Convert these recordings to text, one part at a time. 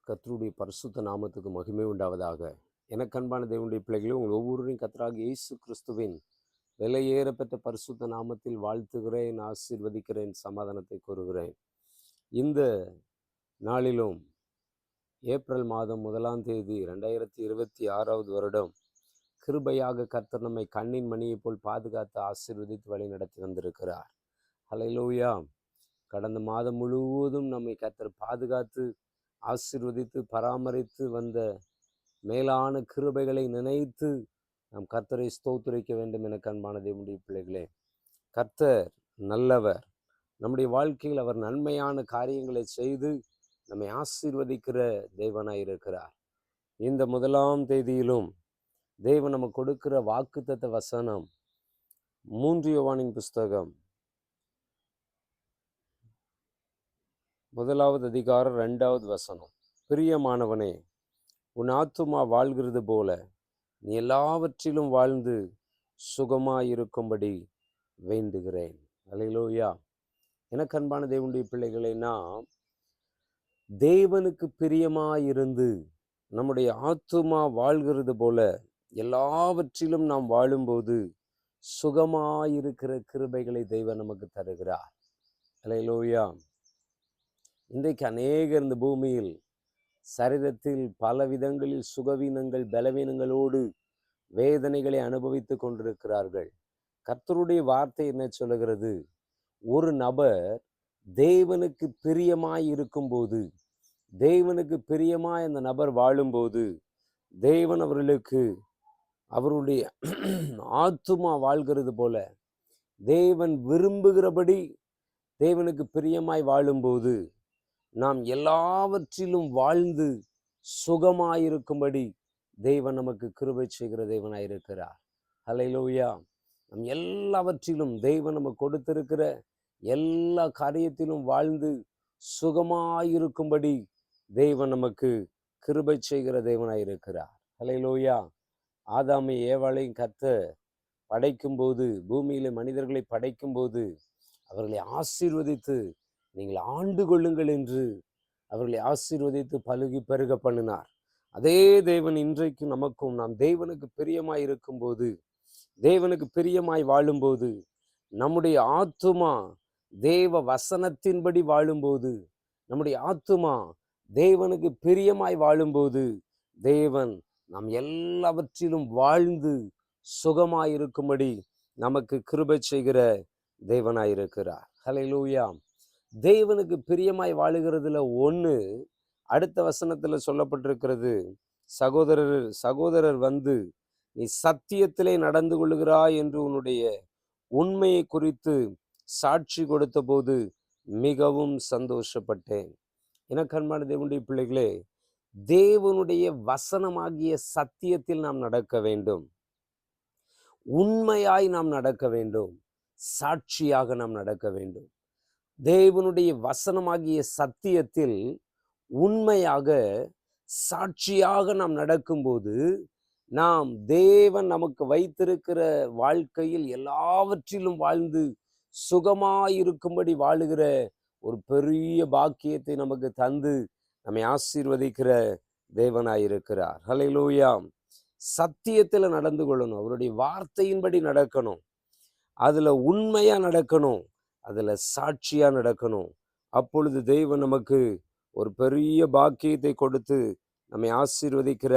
கர்த்தருடைய பரிசுத்த நாமத்துக்கு மகிமை உண்டாவதாக. எனக்கு அன்பான தேவனுடைய பிள்ளைகளே, உங்கள் ஒவ்வொருவரையும் கர்த்தராகிய இயேசு கிறிஸ்துவின் விலையேறப்பெற்ற பரிசுத்த நாமத்தில் வாழ்த்துகிறேன், ஆசீர்வதிக்கிறேன், சமாதானத்தை கூறுகிறேன். இந்த நாளிலும் ஏப்ரல் மாதம் 1ஆம் தேதி 2026 வருடம் கிருபையாக கர்த்தர் நம்மை கண்ணின் மணியைப் போல் பாதுகாத்து ஆசீர்வதித்து வழி நடத்தி வந்திருக்கிறார். ஹல்லேலூயா. கடந்த மாதம் முழுவதும் நம்மை கர்த்தர் பாதுகாத்து ஆசீர்வதித்து பராமரித்து வந்த மேலான கிருபைகளை நினைத்து நாம் கர்த்தரை ஸ்தோத்திரிக்க வேண்டும். என அன்பான தேவனுடைய பிள்ளைகளே, கர்த்தர் நல்லவர். நம்முடைய வாழ்க்கையில் அவர் நன்மையான காரியங்களை செய்து நம்மை ஆசீர்வதிக்கிற தேவனாய் இருக்கிறார். இந்த 1ஆம் தேதியிலும் தேவன் நமக்கு கொடுக்கிற வாக்குத்தத்த வசனம் 3 யோவானின் புஸ்தகம் 1வது அதிகாரம் 2வது வசனம். பிரியமானவனே, உன் ஆத்துமா வாழ்கிறது போல நீ எல்லாவற்றிலும் வாழ்ந்து சுகமாயிருக்கும்படி வேண்டுகிறேன். அல்லேலூயா. எனக்கு அன்பான தேவனுடைய பிள்ளைகளை, நாம் தேவனுக்கு பிரியமாயிருந்து நம்முடைய ஆத்துமா வாழ்கிறது போல எல்லாவற்றிலும் நாம் வாழும்போது சுகமாயிருக்கிற கிருபைகளை தெய்வம் நமக்கு தருகிறார். அல்லேலூயா. இன்றைக்கு அநேகர் இந்த பூமியில் சரீரத்தில் பல விதங்களில் சுகவீனங்கள், பலவீனங்களோடு வேதனைகளை அனுபவித்து கொண்டிருக்கிறார்கள். கர்த்தருடைய வார்த்தை என்ன சொல்லுகிறது? ஒரு நபர் தேவனுக்கு பிரியமாய் இருக்கும்போது, தேவனுக்கு பிரியமாய் அந்த நபர் வாழும்போது, தேவன் அவர்களுக்கு அவருடைய ஆத்துமா வாழ்கிறது போல தேவன் விரும்புகிறபடி தேவனுக்கு பிரியமாய் வாழும்போது நாம் எல்லாவற்றிலும் வாழ்ந்து சுகமாயிருக்கும்படி தேவன் நமக்கு கிருபை செய்கிற தேவனாயிருக்கிறார். ஹல்லேலூயா. நம் எல்லாவற்றிலும் தேவன் நமக்கு கொடுத்திருக்கிற எல்லா காரியத்திலும் வாழ்ந்து சுகமாயிருக்கும்படி தேவன் நமக்கு கிருபை செய்கிற தேவனாயிருக்கிறார். ஹல்லேலூயா. ஆதாமை ஏவாளையும் கர்த்தர் படைக்கும்போது, பூமியிலே மனிதர்களை படைக்கும்போது அவர்களை ஆசீர்வதித்து நீங்கள் ஆண்டு கொள்ளுங்கள் என்று அவர்களை ஆசீர்வதித்து பலுகி பெருக பண்ணினார். அதே தேவன் இன்றைக்கு நமக்கும், நாம் தேவனுக்கு பிரியமாய் இருக்கும்போது, தேவனுக்கு பிரியமாய் வாழும்போது, நம்முடைய ஆத்துமா தேவ வசனத்தின்படி வாழும்போது, நம்முடைய ஆத்துமா தேவனுக்கு பிரியமாய் வாழும்போது, தேவன் நாம் எல்லாவற்றிலும் வாழ்ந்து சுகமாயிருக்கும்படி நமக்கு கிருபை செய்கிற தேவனாயிருக்கிறார். ஹல்லேலூயா. தேவனுக்கு பிரியமாய் வாழுகிறதுல ஒன்று, அடுத்த வசனத்துல சொல்லப்பட்டிருக்கிறது, சகோதரர் வந்து நீ சத்தியத்திலே நடந்து கொள்ளுகிறாய் என்று உன்னுடைய உண்மையை குறித்து சாட்சி கொடுத்த போது மிகவும் சந்தோஷப்பட்டேன். எனக்கு அன்பான தேவனுடைய பிள்ளைகளே, தேவனுடைய வசனமாகிய சத்தியத்தில் நாம் நடக்க வேண்டும். உண்மையாய் நாம் நடக்க வேண்டும். சாட்சியாக நாம் நடக்க வேண்டும். தேவனுடைய வசனமாகிய சத்தியத்தில் உண்மையாக சாட்சியாக நாம் நடக்கும்போது, நாம் தேவன் நமக்கு வைத்திருக்கிற வாழ்க்கையில் எல்லாவற்றிலும் வாழ்ந்து சுகமாயிருக்கும்படி வாழுகிற ஒரு பெரிய பாக்கியத்தை நமக்கு தந்து நம்மை ஆசீர்வதிக்கிற தேவனாயிருக்கிறார். ஹல்லேலூயா. சத்தியத்தில் நடந்து கொள்ளணும். அவருடைய வார்த்தையின்படி நடக்கணும். அதுல உண்மையா நடக்கணும். அதுல சாட்சியா நடக்கணும். அப்பொழுது தெய்வம் நமக்கு ஒரு பெரிய பாக்கியத்தை கொடுத்து நம்மை ஆசீர்வதிக்கிற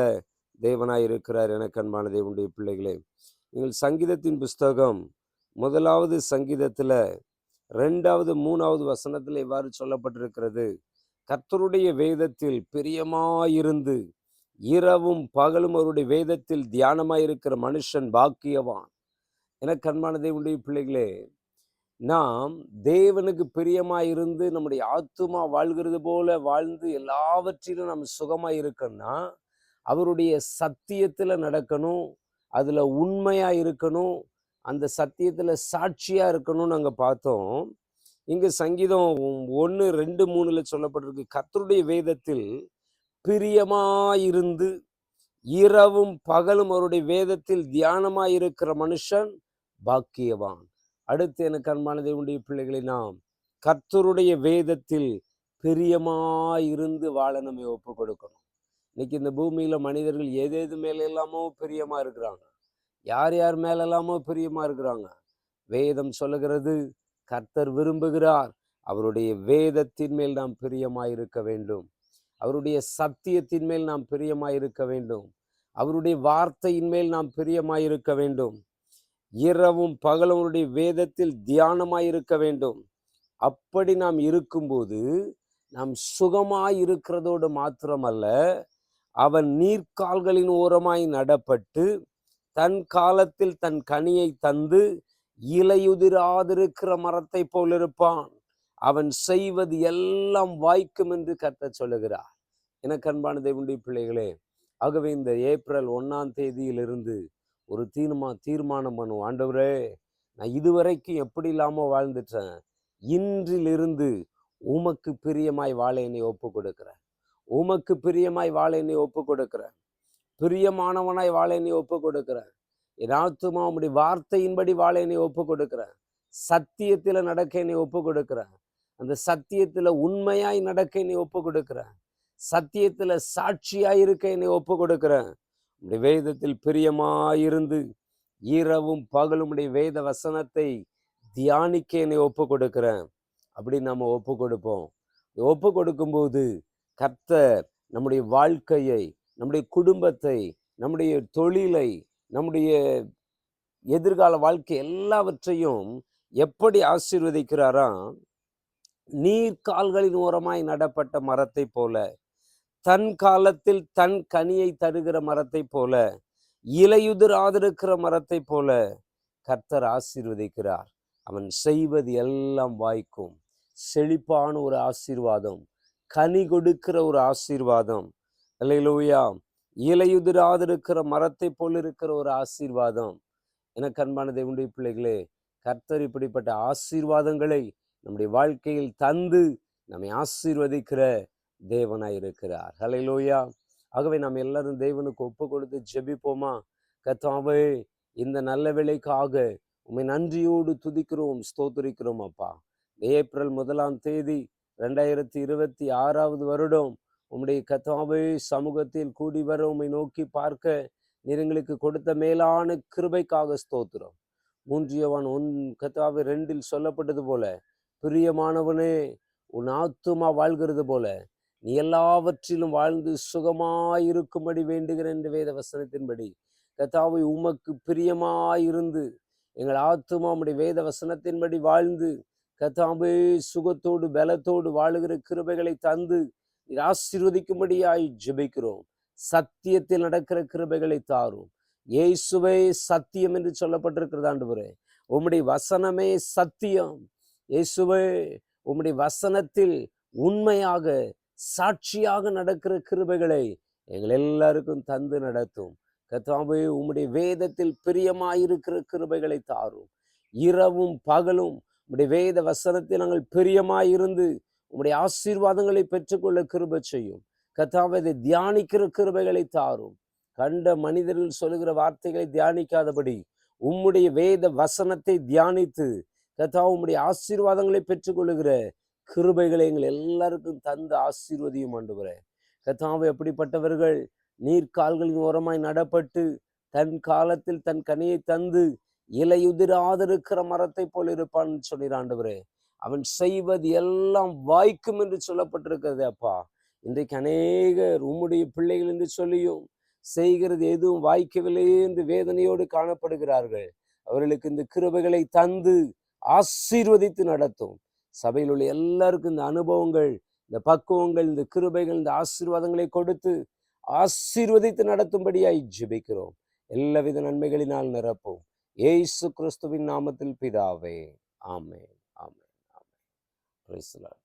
தேவனாய் இருக்கிறார். எனக்கு அன்பான தேவனுடைய பிள்ளைகளே, நீங்கள் சங்கீதத்தின் புஸ்தகம் 1வது சங்கீதத்துல 2வது 3வது வசனத்துல இவ்வாறு சொல்லப்பட்டிருக்கிறது, கர்த்தருடைய வேதத்தில் பிரியமாயிருந்து இரவும் பகலும் அவருடைய வேதத்தில் தியானமாயிருக்கிற மனுஷன் பாக்கியவான். எனக்கு அன்பான தேவனுடைய பிள்ளைகளே, நாம் தேவனுக்கு பிரியமாயிருந்து நம்முடைய ஆத்துமா வாழ்கிறது போல வாழ்ந்து எல்லாவற்றிலும் நம்ம சுகமாய் இருக்கணும்னா அவருடைய சத்தியத்துல நடக்கணும். அதுல உண்மையா இருக்கணும். அந்த சத்தியத்துல சாட்சியா இருக்கணும்னு நாங்க பார்த்தோம். இங்க சங்கீதம் 1, 2, 3 சொல்லப்பட்டிருக்கு, கர்த்தருடைய வேதத்தில் பிரியமாயிருந்து இரவும் பகலும் அவருடைய வேதத்தில் தியானமாயிருக்கிற மனுஷன் பாக்கியவான். அடுத்து எனக்கு அன்பான தேவனுடைய பிள்ளைகளை, நாம் கர்த்தருடைய வேதத்தில் பிரியமாயிருந்து வாழ நம்ம ஒப்பு கொடுக்கணும். இன்னைக்கு இந்த பூமியில மனிதர்கள் எது மேல எல்லாமோ பிரியமா இருக்கிறாங்க. யார் யார் மேல எல்லாமோ பிரியமா இருக்கிறாங்க. வேதம் சொல்லுகிறது, கர்த்தர் விரும்புகிறார் அவருடைய வேதத்தின் மேல் நாம் பிரியமாயிருக்க வேண்டும். அவருடைய சத்தியத்தின் மேல் நாம் பிரியமாயிருக்க வேண்டும். அவருடைய வார்த்தையின் மேல் நாம் பிரியமாயிருக்க வேண்டும். இரவும் பகலும் அவருடைய வேதத்தில் தியானமாயிருக்க வேண்டும். அப்படி நாம் இருக்கும்போது நாம் சுகமாய் இருக்கிறதோடு மாத்திரமல்ல, அவன் நீர்க்கால்களின் ஓரமாய் நடப்பட்டு தன் காலத்தில் தன் கனியை தந்து இலையுதிராதிருக்கிற மரத்தை போல் இருப்பான். அவன் செய்வது எல்லாம் வாய்க்கும் என்று கர்த்தர் சொல்லுகிறார். எனக்கு அன்பான தேவனுடைய பிள்ளைகளே, ஆகவே இந்த ஏப்ரல் 1ஆம் தேதியிலிருந்து ஒரு தீர்மானம் பண்ணுவோம். ஆண்டவரே, நான் இதுவரைக்கும் எப்படி இல்லாம வாழ்ந்துட்டேன், இன்றிலிருந்து உமக்கு பிரியமாய் வாழ என்னை ஒப்பு கொடுக்கிறேன். உமக்கு பிரியமாய் வாழ என்னை ஒப்பு கொடுக்கிறேன். பிரியமானவனாய் வாழ என்னை ஒப்பு கொடுக்கிறேன். என் ஆத்துமா உம்முடைய வார்த்தையின்படி வாழ என்னை ஒப்பு கொடுக்கிறேன். சத்தியத்துல நடக்க என்னை ஒப்பு கொடுக்கிறேன். அந்த சத்தியத்துல உண்மையாய் நடக்க என்னை ஒப்பு கொடுக்கிறேன். சத்தியத்துல சாட்சியாய் இருக்க என்னை ஒப்பு கொடுக்கிறேன். உம்முடைய வேதத்தில் பிரியமாயிருந்து இரவும் பகலும் உடைய வேத வசனத்தை தியானிக்க என்னை ஒப்பு கொடுக்கிறேன். அப்படி நம்ம ஒப்பு கொடுப்போம். ஒப்பு கொடுக்கும்போது கர்த்தர் நம்முடைய வாழ்க்கையை, நம்முடைய குடும்பத்தை, நம்முடைய தொழிலை, நம்முடைய எதிர்கால வாழ்க்கை எல்லாவற்றையும் எப்படி ஆசீர்வதிக்கிறாராம்? நீர்க்கால்களின் ஓரமாய் நடப்பட்ட மரத்தை போல, தன் காலத்தில் தன் கனியை தருகிற மரத்தை போல, இலையுதிராதிருக்கிற மரத்தை போல கர்த்தர் ஆசீர்வதிக்கிறார். அவன் செய்வது எல்லாம் வாய்க்கும். செழிப்பான ஒரு ஆசீர்வாதம், கனி கொடுக்கிற ஒரு ஆசீர்வாதம். அல்லேலூயா. இலையுதிராதிருக்கிற மரத்தை போல் இருக்கிற ஒரு ஆசீர்வாதம். எனக்கு அன்பான தேவனுடைய பிள்ளைகளே, கர்த்தர் இப்படிப்பட்ட ஆசீர்வாதங்களை நம்முடைய வாழ்க்கையில் தந்து நம்மை ஆசீர்வதிக்கிற தேவனாய் இருக்கிறார். அல்லேலூயா. ஆகவே நாம் எல்லாரும் தேவனுக்கு ஒப்பு கொடுத்து ஜெபிப்போமா? கர்த்தாவே, இந்த நல்ல வேளைக்காக உம்மை நன்றியோடு துதிக்கிறோம், ஸ்தோத்திரிக்கிறோம் அப்பா. ஏப்ரல் 1ஆம் தேதி 2026 வருடம் உம்முடைய கர்த்தாவே சமூகத்தில் கூடி வர உம்மை நோக்கி பார்க்க நீர் எங்களுக்கு கொடுத்த மேலான கிருபைக்காக ஸ்தோத்திரம். 3 யோவான் கர்த்தாவே 2 சொல்லப்பட்டது போல, பிரியமானவனே, உன் ஆத்துமா வாழ்கிறது போல நீ எல்லாவற்றிலும் வாழ்ந்து சுகமாயிருக்கும்படி வேண்டுகிறேன் என்ற வேத வசனத்தின்படி கர்த்தாவே உமக்கு பிரியமாயிருந்து எங்கள் ஆத்துமா உம்முடைய வேத வசனத்தின்படி வாழ்ந்து கர்த்தாவே சுகத்தோடு பலத்தோடு வாழுகிற கிருபைகளை தந்து நீர் ஆசீர்வதிக்கும்படியாய் ஜெபிக்கிறோம். சத்தியத்தில் நடக்கிற கிருபைகளை தாரும். இயேசுவே சத்தியம் என்று சொல்லப்பட்டிருக்கிறது ஆண்டவரே. உம்முடைய வசனமே சத்தியம். இயேசுவே, உம்முடைய வசனத்தில் உண்மையாக சாட்சியாக நடக்கிற கிருபைகளை எங்கள் எல்லாருக்கும் தந்து நடத்தும். கர்த்தாவே, உம்முடைய வேதத்தில் பிரியமாயிருக்கிற கிருபைகளை தாரும். இரவும் பகலும் உம்முடைய வேத வசனத்தில் நாங்கள் பிரியமாயிருந்து உம்முடைய ஆசீர்வாதங்களை பெற்றுக்கொள்ள கிருபை செய்யும். கர்த்தாவே, இதை தியானிக்கிற கிருபைகளை தாரும். கண்ட மனிதர்கள் சொல்லுகிற வார்த்தைகளை தியானிக்காதபடி உம்முடைய வேத வசனத்தை தியானித்து கர்த்தாவே உம்முடைய ஆசீர்வாதங்களை பெற்றுக்கொள்ளுகிற கிருபைகளை எங்கள் எல்லாருக்கும் தந்து ஆசீர்வதியும் ஆண்டவரே. கர்த்தாவே, அப்படிப்பட்டவர்கள் நீர்க்கால்களின் ஓரமாய் நடப்பட்டு தன் காலத்தில் தன் கனியை தந்து இலையுதிராதிருக்கிற மரத்தை போல் இருப்பான் சொன்னீர் ஆண்டவரே. அவன் செய்வது எல்லாம் வாய்க்கும் என்று சொல்லப்பட்டிருக்கிறது அப்பா. இன்றைக்கு அநேகர் உம்முடைய பிள்ளைகள் என்று சொல்லியும் செய்கிறது எதுவும் வாய்க்கவில்லையே என்று வேதனையோடு காணப்படுகிறார்கள். அவர்களுக்கு இந்த கிருபைகளை தந்து ஆசீர்வதித்து நடத்தும். சபையில் உள்ள எல்லாருக்கும் இந்த அனுபவங்கள், இந்த பக்குவங்கள், இந்த கிருபைகள், இந்த ஆசீர்வாதங்களை கொடுத்து ஆசீர்வதித்து நடத்தும்படியாய் ஜெபிக்கிறோம். எல்லாவித நன்மைகளினால் நிரப்பும். இயேசு கிறிஸ்துவின் நாமத்தில் பிதாவே, ஆமென், ஆமென், ஆமென். Praise the Lord.